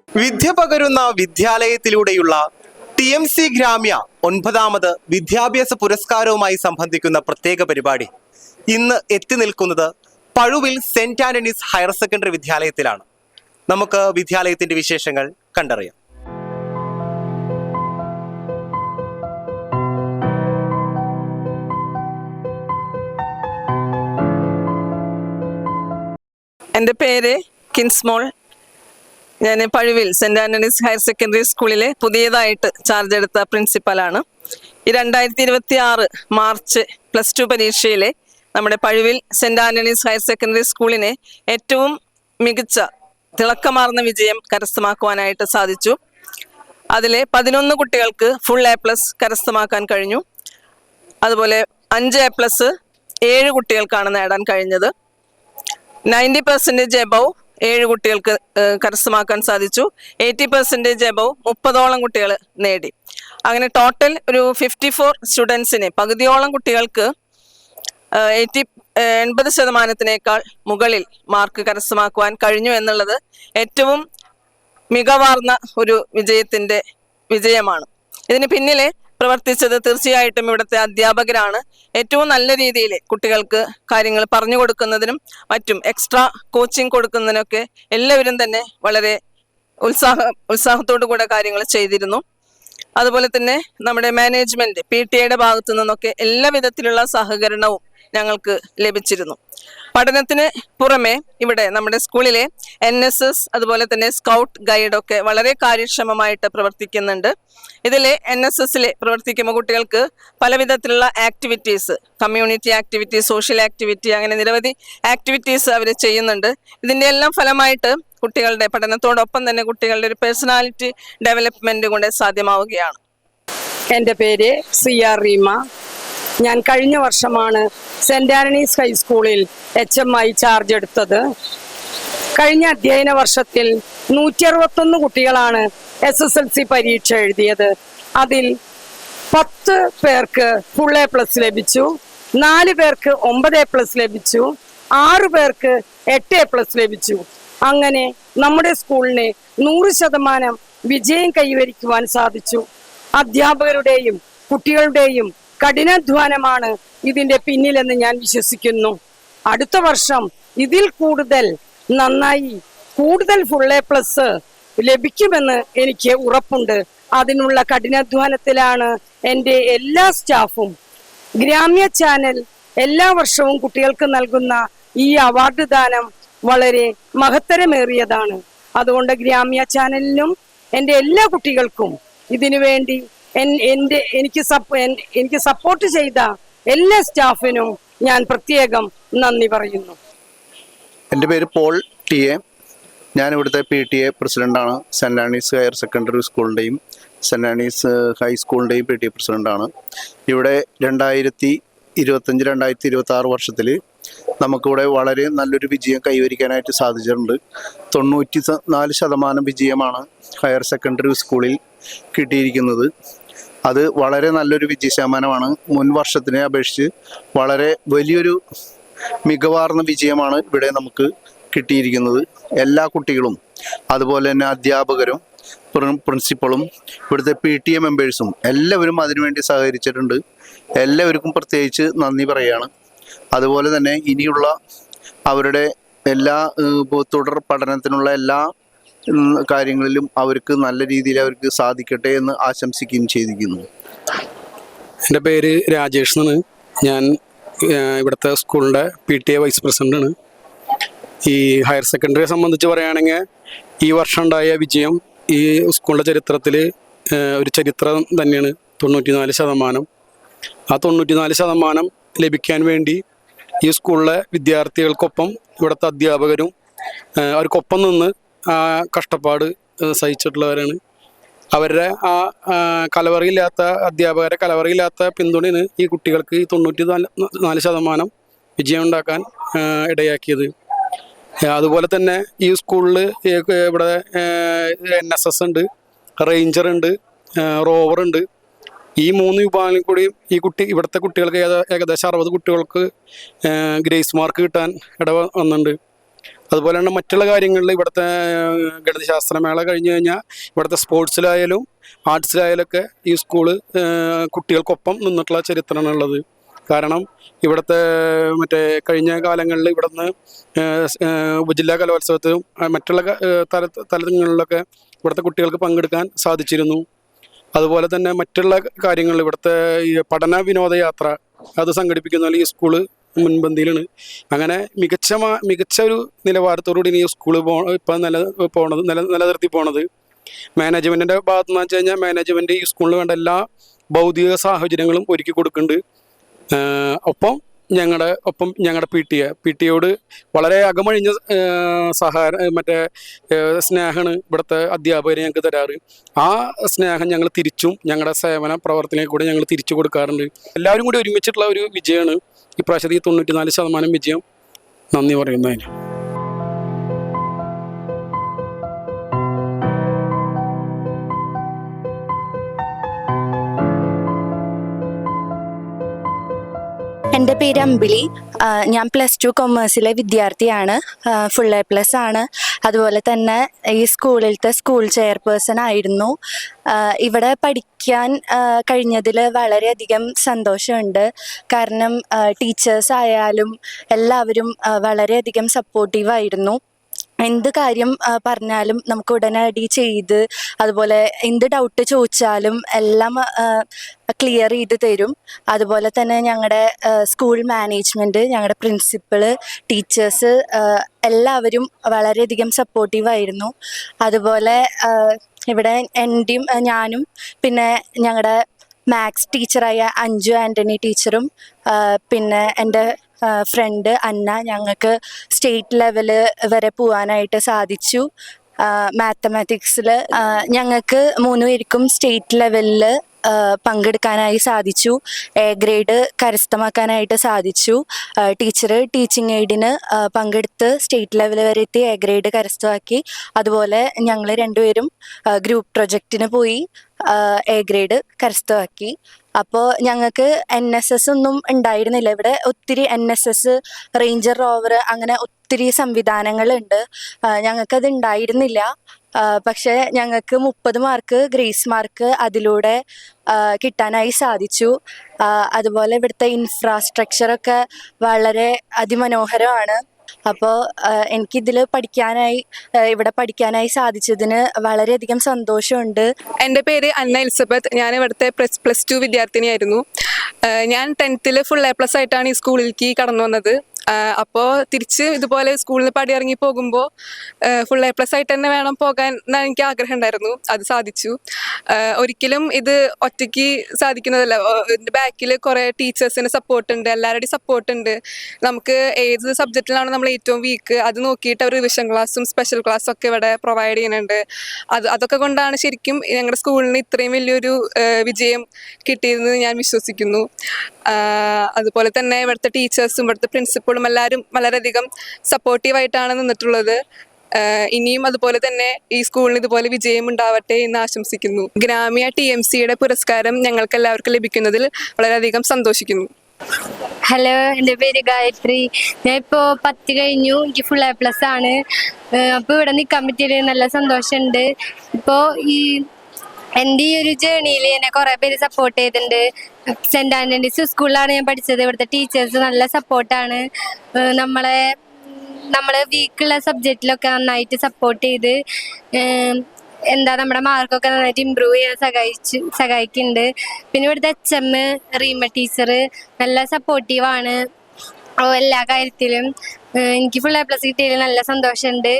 വിദ്യ പകരുന്ന വിദ്യാലയത്തിലൂടെയുള്ള TMC ഗ്രാമ്യ 9ാമത് വിദ്യാഭ്യാസ പുരസ്കാരവുമായി സംബന്ധിക്കുന്ന പ്രത്യേക പരിപാടി ഇന്ന് എത്തി നിൽക്കുന്നത് Pazhuvil Saint Antony's higher secondary വിദ്യാലയത്തിലാണ്. നമുക്ക് വിദ്യാലയത്തിന്റെ വിശേഷങ്ങൾ കണ്ടറിയാം. എൻ്റെ പേര് കിൻസ്മോൾ. ഞാൻ Pazhuvil Saint Antony's higher secondary സ്കൂളിലെ പുതിയതായിട്ട് ചാർജ് എടുത്ത പ്രിൻസിപ്പലാണ്. ഈ 2026 മാർച്ച് +2 പരീക്ഷയിലെ നമ്മുടെ പഴുവിൽ സെന്റ് ആന്റണീസ് ഹയർ സെക്കൻഡറി സ്കൂളിനെ ഏറ്റവും മികച്ച തിളക്കമാർന്ന വിജയം കരസ്ഥമാക്കുവാനായിട്ട് സാധിച്ചു. അതിലെ 11 കുട്ടികൾക്ക് ഫുൾ A+ കരസ്ഥമാക്കാൻ കഴിഞ്ഞു. അതുപോലെ 5 A+ 7 കുട്ടികൾക്കാണ് നേടാൻ കഴിഞ്ഞത്. 90% എബവ് 7 കുട്ടികൾക്ക് കരസ്ഥമാക്കാൻ സാധിച്ചു. 80% എബവ് 30ഓളം കുട്ടികൾ നേടി. അങ്ങനെ ടോട്ടൽ ഒരു 54 സ്റ്റുഡൻസിന് പകുതിയോളം കുട്ടികൾക്ക് 80% മുകളിൽ മാർക്ക് കരസ്ഥമാക്കുവാൻ കഴിഞ്ഞു എന്നുള്ളത് ഏറ്റവും മികവാർന്ന ഒരു വിജയമാണ്. ഇതിന് പിന്നിലെ പ്രവർത്തിച്ചത് തീർച്ചയായിട്ടും ഇവിടുത്തെ അധ്യാപകരാണ്. ഏറ്റവും നല്ല രീതിയിൽ കുട്ടികൾക്ക് കാര്യങ്ങൾ പറഞ്ഞു കൊടുക്കുന്നതിനും മറ്റും എക്സ്ട്രാ കോച്ചിങ് കൊടുക്കുന്നതിനൊക്കെ എല്ലാവരും തന്നെ വളരെ ഉത്സാഹത്തോടു കൂടെ കാര്യങ്ങൾ ചെയ്തിരുന്നു. അതുപോലെ തന്നെ നമ്മുടെ മാനേജ്മെന്റ് PTA ഭാഗത്തു നിന്നൊക്കെ എല്ലാ വിധത്തിലുള്ള സഹകരണവും ഞങ്ങൾക്ക് ലഭിച്ചിരുന്നു. പഠനത്തിന് പുറമെ ഇവിടെ നമ്മുടെ സ്കൂളിലെ NSS അതുപോലെ തന്നെ സ്കൗട്ട് ഗൈഡൊക്കെ വളരെ കാര്യക്ഷമമായിട്ട് പ്രവർത്തിക്കുന്നുണ്ട്. ഇതിലെ NSSലെ പ്രവർത്തിക്കുന്ന കുട്ടികൾക്ക് പല വിധത്തിലുള്ള activities, community activity, social activity, അങ്ങനെ നിരവധി ആക്ടിവിറ്റീസ് അവർ ചെയ്യുന്നുണ്ട്. ഇതിൻ്റെ എല്ലാം ഫലമായിട്ട് കുട്ടികളുടെ പഠനത്തോടൊപ്പം തന്നെ കുട്ടികളുടെ ഒരു പേഴ്സണാലിറ്റി ഡെവലപ്മെന്റ് കൊണ്ട് സാധ്യമാവുകയാണ്. എൻ്റെ പേര് CR റീമ. ഞാൻ കഴിഞ്ഞ വർഷമാണ് സെന്റ് ആന്റണീസ് ഹൈസ്കൂളിൽ HM ചാർജ് എടുത്തത്. കഴിഞ്ഞ അധ്യയന വർഷത്തിൽ 161 കുട്ടികളാണ് SSLC പരീക്ഷ എഴുതിയത്. അതിൽ 10 പേർക്ക് ഫുൾ A+ ലഭിച്ചു, 4 പേർക്ക് 9 A+ ലഭിച്ചു, 6 പേർക്ക് 8 A+ ലഭിച്ചു. അങ്ങനെ നമ്മുടെ സ്കൂളിന് 100% വിജയം കൈവരിക്കുവാൻ സാധിച്ചു. അധ്യാപകരുടെയും കുട്ടികളുടെയും കഠിനാധ്വാനമാണ് ഇതിന്റെ പിന്നിലെന്ന് ഞാൻ വിശ്വസിക്കുന്നു. അടുത്ത വർഷം ഇതിൽ കൂടുതൽ നന്നായി കൂടുതൽ ഫുൾ A+ ലഭിക്കുമെന്ന് എനിക്ക് ഉറപ്പുണ്ട്. അതിനുള്ള കഠിനാധ്വാനത്തിലാണ് എൻ്റെ എല്ലാ സ്റ്റാഫും. ഗ്രാമ്യ ചാനൽ എല്ലാ വർഷവും കുട്ടികൾക്ക് നൽകുന്ന ഈ അവാർഡ് ദാനം വളരെ മഹത്തരമേറിയതാണ്. അതുകൊണ്ട് ഗ്രാമ്യ ചാനലിനും എൻ്റെ എല്ലാ കുട്ടികൾക്കും ഇതിനു വേണ്ടി എനിക്ക് സപ്പോർട്ട് ചെയ്ത എല്ലാ സ്റ്റാഫിനും ഞാൻ പ്രത്യേകം നന്ദി പറയുന്നു. എൻ്റെ പേര് പോൾ TA. ഞാൻ ഇവിടുത്തെ PTA പ്രസിഡൻ്റാണ്. സെന്റ് ആന്റണീസ് ഹയർ സെക്കൻഡറി സ്കൂളിൻ്റെയും സെന്റ് ആന്റണീസ് ഹൈസ്കൂളിൻ്റെയും PTA പ്രസിഡൻ്റാണ്. ഇവിടെ 2025-2026 വർഷത്തിൽ നമുക്കിവിടെ വളരെ നല്ലൊരു വിജയം കൈവരിക്കാനായിട്ട് സാധിച്ചിട്ടുണ്ട്. 94% വിജയമാണ് ഹയർ സെക്കൻഡറി സ്കൂളിൽ കിട്ടിയിരിക്കുന്നത്. അത് വളരെ നല്ലൊരു വിജയശതമാനമാണ്. മുൻ വർഷത്തിനെ അപേക്ഷിച്ച് വളരെ വലിയൊരു മികവാർന്ന വിജയമാണ് ഇവിടെ നമുക്ക് കിട്ടിയിരിക്കുന്നത്. എല്ലാ കുട്ടികളും അതുപോലെ തന്നെ അധ്യാപകരും പ്രിൻസിപ്പളും ഇവിടുത്തെ PTA മെമ്പേഴ്സും എല്ലാവരും അതിനുവേണ്ടി സഹകരിച്ചിട്ടുണ്ട്. എല്ലാവർക്കും പ്രത്യേകിച്ച് നന്ദി പറയുകയാണ്. അതുപോലെ തന്നെ ഇനിയുള്ള അവരുടെ എല്ലാ തുടർ പഠനത്തിനുള്ള എല്ലാ കാര്യങ്ങളിലും അവർക്ക് നല്ല രീതിയിൽ അവർക്ക് സാധിക്കട്ടെ എന്ന് ആശംസിക്കുകയും ചെയ്തിരിക്കുന്നു. എൻ്റെ പേര് രാജേഷ് എന്നാണ്. ഞാൻ ഇവിടുത്തെ സ്കൂളിൻ്റെ PTA വൈസ് പ്രസിഡൻ്റാണ്. ഈ ഹയർ സെക്കൻഡറിയെ സംബന്ധിച്ച് പറയുകയാണെങ്കിൽ ഈ വർഷം ഉണ്ടായ വിജയം ഈ സ്കൂളിൻ്റെ ചരിത്രത്തിൽ ഒരു ചരിത്രം തന്നെയാണ്. 94%. ആ 94% ലഭിക്കാൻ വേണ്ടി ഈ സ്കൂളിലെ വിദ്യാർത്ഥികൾക്കൊപ്പം ഇവിടുത്തെ അധ്യാപകരും അവർക്കൊപ്പം നിന്ന് ആ കഷ്ടപ്പാട് സഹിച്ചിട്ടുള്ളവരാണ്. അവരുടെ ആ കലവറയില്ലാത്ത അധ്യാപകരെ കലവറയില്ലാത്ത പിന്തുണയാണ് ഈ കുട്ടികൾക്ക് ഈ 94% വിജയം ഉണ്ടാക്കാൻ ഇടയാക്കിയത്. അതുപോലെ തന്നെ ഈ സ്കൂളിൽ ഇവിടെ NSS ഉണ്ട്, റേഞ്ചർ ഉണ്ട്, റോവർ ഉണ്ട്. ഈ 3 വിഭാഗങ്ങളിൽ കൂടിയും ഇവിടുത്തെ കുട്ടികൾക്ക് ഏകദേശം 60 കുട്ടികൾക്ക് ഗ്രേസ് മാർക്ക് കിട്ടാൻ വന്നിട്ടുണ്ട്. അതുപോലെ തന്നെ മറ്റുള്ള കാര്യങ്ങളിൽ ഇവിടുത്തെ ഗണിതശാസ്ത്രമേള കഴിഞ്ഞ് കഴിഞ്ഞാൽ ഇവിടുത്തെ സ്പോർട്സിലായാലും ആർട്സിലായാലൊക്കെ ഈ സ്കൂള് കുട്ടികൾക്കൊപ്പം നിന്നിട്ടുള്ള ചരിത്രമാണ് ഉള്ളത്. കാരണം ഇവിടുത്തെ മറ്റേ കഴിഞ്ഞ കാലങ്ങളിൽ ഇവിടുന്ന് ഉപജില്ലാ കലോത്സവത്തിലും മറ്റുള്ള തലങ്ങളിലൊക്കെ ഇവിടുത്തെ കുട്ടികൾക്ക് പങ്കെടുക്കാൻ സാധിച്ചിരുന്നു. അതുപോലെ തന്നെ മറ്റുള്ള കാര്യങ്ങളിൽ ഇവിടുത്തെ ഈ പഠന വിനോദയാത്ര അത് സംഘടിപ്പിക്കുന്ന ഈ സ്കൂള് മുൻപന്തിയിലാണ്. അങ്ങനെ മികച്ച ഒരു നിലവാരത്തോടുകൂടി ഈ സ്കൂള് ഇപ്പം നിലനിർത്തി പോണത്. മാനേജ്മെൻറ്റിൻ്റെ ഭാഗത്ത് നിന്ന് വെച്ച് കഴിഞ്ഞാൽ മാനേജ്മെൻറ്റ് ഈ സ്കൂളിൽ വേണ്ട എല്ലാ ഭൗതിക സാഹചര്യങ്ങളും ഒരുക്കി കൊടുക്കുന്നുണ്ട്. ഒപ്പം ഞങ്ങളുടെ പി ടിയോട് വളരെ അകമഴിഞ്ഞ സ്നേഹമാണ് ഇവിടുത്തെ അധ്യാപകർ ഞങ്ങൾക്ക് തരാറ്. ആ സ്നേഹം ഞങ്ങൾ തിരിച്ചും ഞങ്ങളുടെ സേവന പ്രവർത്തനത്തിൽ കൂടെ ഞങ്ങൾ തിരിച്ചു കൊടുക്കാറുണ്ട്. എല്ലാവരും കൂടി ഒരുമിച്ചിട്ടുള്ള ഒരു വിജയമാണ് ഇപ്രാവശ്യത്തെ 94% വിജയം. നന്ദി പറയുന്നതിന്. എൻ്റെ പേര് അമ്പിളി. ഞാൻ +2 കൊമേഴ്സിലെ വിദ്യാർത്ഥിയാണ്. ഫുൾ A+ ആണ്. അതുപോലെ തന്നെ ഈ സ്കൂളിലത്തെ സ്കൂൾ ചെയർപേഴ്സൺ ആയിരുന്നു. ഇവിടെ പഠിക്കാൻ കഴിഞ്ഞതിൽ വളരെയധികം സന്തോഷമുണ്ട്. കാരണം ടീച്ചേഴ്സ് ആയാലും എല്ലാവരും വളരെയധികം സപ്പോർട്ടീവായിരുന്നു. എന്ത് കാര്യം പറഞ്ഞാലും നമുക്ക് ഉടനടി ചെയ്ത്, അതുപോലെ എന്ത് ഡൗട്ട് ചോദിച്ചാലും എല്ലാം ക്ലിയർ ചെയ്ത് തരും. അതുപോലെ തന്നെ ഞങ്ങളുടെ സ്കൂൾ മാനേജ്മെൻറ്റ്, ഞങ്ങളുടെ പ്രിൻസിപ്പള്, ടീച്ചേഴ്സ് എല്ലാവരും വളരെയധികം സപ്പോർട്ടീവായിരുന്നു. അതുപോലെ ഇവിടെ ഞാനും പിന്നെ ഞങ്ങളുടെ മാത്സ് ടീച്ചറായ അഞ്ജു ആൻ്റണി ടീച്ചറും പിന്നെ എൻ്റെ ഫ്രണ്ട് അന്ന, ഞങ്ങൾക്ക് സ്റ്റേറ്റ് ലെവല് വരെ പോകാനായിട്ട് സാധിച്ചു. മാത്തമാറ്റിക്സിൽ ഞങ്ങൾക്ക് 3 പേർക്കും സ്റ്റേറ്റ് ലെവലിൽ പങ്കെടുക്കാനായി സാധിച്ചു. A ഗ്രേഡ് കരസ്ഥമാക്കാനായിട്ട് സാധിച്ചു. ടീച്ചർ ടീച്ചിങ് എയ്ഡിന് പങ്കെടുത്ത് സ്റ്റേറ്റ് ലെവൽ വരെ എത്തി A ഗ്രേഡ് കരസ്ഥമാക്കി. അതുപോലെ ഞങ്ങൾ 2 പേരും ഗ്രൂപ്പ് പ്രൊജക്റ്റിന് പോയി A ഗ്രേഡ് കരസ്ഥമാക്കി. അപ്പോൾ ഞങ്ങൾക്ക് NSS ഒന്നും ഉണ്ടായിരുന്നില്ല. ഇവിടെ ഒത്തിരി NSS, റേഞ്ചർ റോവർ, അങ്ങനെ ഒത്തിരി സംവിധാനങ്ങളുണ്ട്. ഞങ്ങൾക്കത് ഉണ്ടായിരുന്നില്ല. പക്ഷേ ഞങ്ങൾക്ക് 30 മാർക്ക് ഗ്രേസ് മാർക്ക് അതിലൂടെ കിട്ടാനായി സാധിച്ചു. അതുപോലെ ഇവിടുത്തെ ഇൻഫ്രാസ്ട്രക്ചറൊക്കെ വളരെ അതിമനോഹരമാണ്. അപ്പോൾ എനിക്കിതിൽ ഇവിടെ പഠിക്കാനായി സാധിച്ചതിന് വളരെയധികം സന്തോഷമുണ്ട്. എൻ്റെ പേര് അന്ന എലിസബത്ത്. ഞാൻ ഇവിടുത്തെ +2 വിദ്യാർത്ഥിനിയായിരുന്നു. ഞാൻ 10th ഫുൾ A+ ആയിട്ടാണ് ഈ സ്കൂളിലേക്ക് കടന്നു വന്നത്. അപ്പോൾ തിരിച്ച് ഇതുപോലെ സ്കൂളിൽ നിന്ന് പടിയിറങ്ങി പോകുമ്പോൾ ഫുൾ A+ ആയിട്ട് തന്നെ വേണം പോകാൻ എന്ന് എനിക്ക് ആഗ്രഹം ഉണ്ടായിരുന്നു. അത് സാധിച്ചു. ഒരിക്കലും ഇത് ഒറ്റയ്ക്ക് സാധിക്കുന്നതല്ല. ഇതിൻ്റെ ബാക്കിൽ കുറേ ടീച്ചേഴ്സിൻ്റെ സപ്പോർട്ടുണ്ട്, എല്ലാവരുടെയും സപ്പോർട്ടുണ്ട്. നമുക്ക് ഏത് സബ്ജക്റ്റിലാണ് നമ്മൾ ഏറ്റവും വീക്ക് അത് നോക്കിയിട്ട് അവർ റിവിഷൻ ക്ലാസ്സും സ്പെഷ്യൽ ക്ലാസ്സും ഒക്കെ ഇവിടെ പ്രൊവൈഡ് ചെയ്യുന്നുണ്ട്. അതൊക്കെ കൊണ്ടാണ് ശരിക്കും ഞങ്ങളുടെ സ്കൂളിന് ഇത്രയും വലിയൊരു വിജയം കിട്ടിയതെന്ന് ഞാൻ വിശ്വസിക്കുന്നു. അതുപോലെ തന്നെ ഇവിടുത്തെ ടീച്ചേഴ്സും ഇവിടുത്തെ പ്രിൻസിപ്പളും എല്ലാവരും വളരെയധികം സപ്പോർട്ടീവായിട്ടാണ് നിന്നിട്ടുള്ളത്. ഇനിയും അതുപോലെ തന്നെ ഈ സ്കൂളിന് ഇതുപോലെ വിജയം ഉണ്ടാവട്ടെ എന്ന് ആശംസിക്കുന്നു. ഗ്രാമ്യ TMCയുടെ പുരസ്കാരം ഞങ്ങൾക്ക് എല്ലാവർക്കും ലഭിക്കുന്നതിൽ വളരെയധികം സന്തോഷിക്കുന്നു. ഹലോ, എൻ്റെ പേര് ഗായത്രി. ഞാൻ ഇപ്പോൾ 10 കഴിഞ്ഞു. എനിക്ക് ഫുൾ A+ ആണ്. അപ്പോൾ ഇവിടെ നിൽക്കാൻ പറ്റിയത് നല്ല സന്തോഷമുണ്ട്. ഇപ്പോൾ എൻ്റെ ഈ ഒരു ജേണിയിൽ എന്നെ കുറേ പേര് സപ്പോർട്ട് ചെയ്തിട്ടുണ്ട്. സെൻറ് ആൻ്റണീസ് സ്കൂളിലാണ് ഞാൻ പഠിച്ചത്. ഇവിടുത്തെ ടീച്ചേഴ്സ് നല്ല സപ്പോർട്ടാണ്. നമ്മളെ വീക്കുള്ള സബ്ജക്റ്റിലൊക്കെ നന്നായിട്ട് സപ്പോർട്ട് ചെയ്ത് നമ്മുടെ മാർക്കൊക്കെ നന്നായിട്ട് ഇമ്പ്രൂവ് ചെയ്യാൻ സഹായിക്കുന്നുണ്ട്. പിന്നെ ഇവിടുത്തെ HM റീമ ടീച്ചർ നല്ല സപ്പോർട്ടീവാണ് എല്ലാ കാര്യത്തിലും. എനിക്ക് ഫുൾ A+ കിട്ടിയതിൽ നല്ല സന്തോഷമുണ്ട്.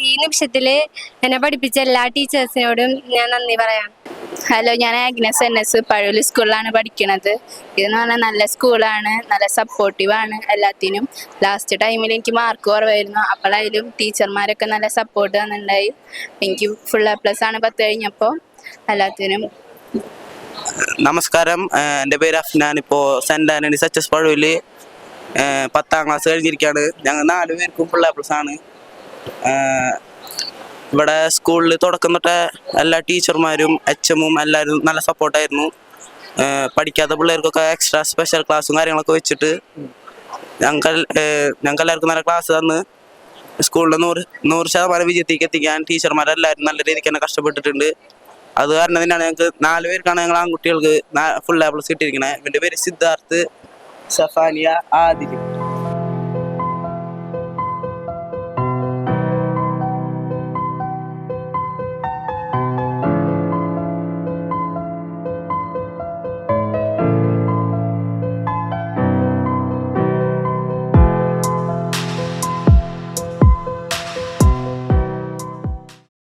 ഈ നിമിഷത്തിൽ എന്നെ പഠിപ്പിച്ച എല്ലാ ടീച്ചേഴ്സിനോടും ഞാൻ നന്ദി പറയാം. ഹലോ, ഞാൻ ആഗ്നസ് NS പഴൂര് സ്കൂളിലാണ് പഠിക്കുന്നത്. ഇതെന്ന് പറഞ്ഞാൽ നല്ല സ്കൂളാണ്, നല്ല സപ്പോർട്ടീവാണ് എല്ലാത്തിനും. ലാസ്റ്റ് ടൈമിൽ എനിക്ക് മാർക്ക് കുറവായിരുന്നു. അപ്പോഴായാലും ടീച്ചർമാരൊക്കെ നല്ല സപ്പോർട്ട് തന്നിട്ടുണ്ടായി. എനിക്ക് ഫുൾ A+ ആണ് 10 കഴിഞ്ഞപ്പോൾ എല്ലാത്തിനും. നമസ്കാരം, എൻ്റെ പേര് അഫ്നാൻ. ഇപ്പോൾ സെൻറ് ആൻ്റണീസ് HS പഴൂര് 10ാം ക്ലാസ് കഴിഞ്ഞിരിക്കുകയാണ്. ഞങ്ങൾ 4 പേർക്കും ഫുൾ A+ ആണ്. ഇവിടെ സ്കൂളിൽ തുടക്കം തൊട്ടേ എല്ലാ ടീച്ചർമാരും HM എല്ലാവരും നല്ല സപ്പോർട്ടായിരുന്നു. പഠിക്കാത്ത പിള്ളേർക്കൊക്കെ എക്സ്ട്രാ സ്പെഷ്യൽ ക്ലാസ്സും കാര്യങ്ങളൊക്കെ വെച്ചിട്ട് ഞങ്ങൾക്ക് എല്ലാവർക്കും നല്ല ക്ലാസ് തന്ന് സ്കൂളിൽ 100% വിജയത്തേക്ക് എത്തിക്കാൻ ടീച്ചർമാരെല്ലാവരും നല്ല രീതിക്ക് തന്നെ കഷ്ടപ്പെട്ടിട്ടുണ്ട്. അത് കാരണം തന്നെയാണ് ഞങ്ങൾക്ക് 4 പേർക്കാണ് ഞങ്ങൾ ആൺകുട്ടികൾക്ക് ഫുൾ A+ കിട്ടിയിരിക്കുന്നത്. ഇവൻ്റെ പേര് സിദ്ധാർത്ഥ്, സഫാനിയ, ആദിൽ.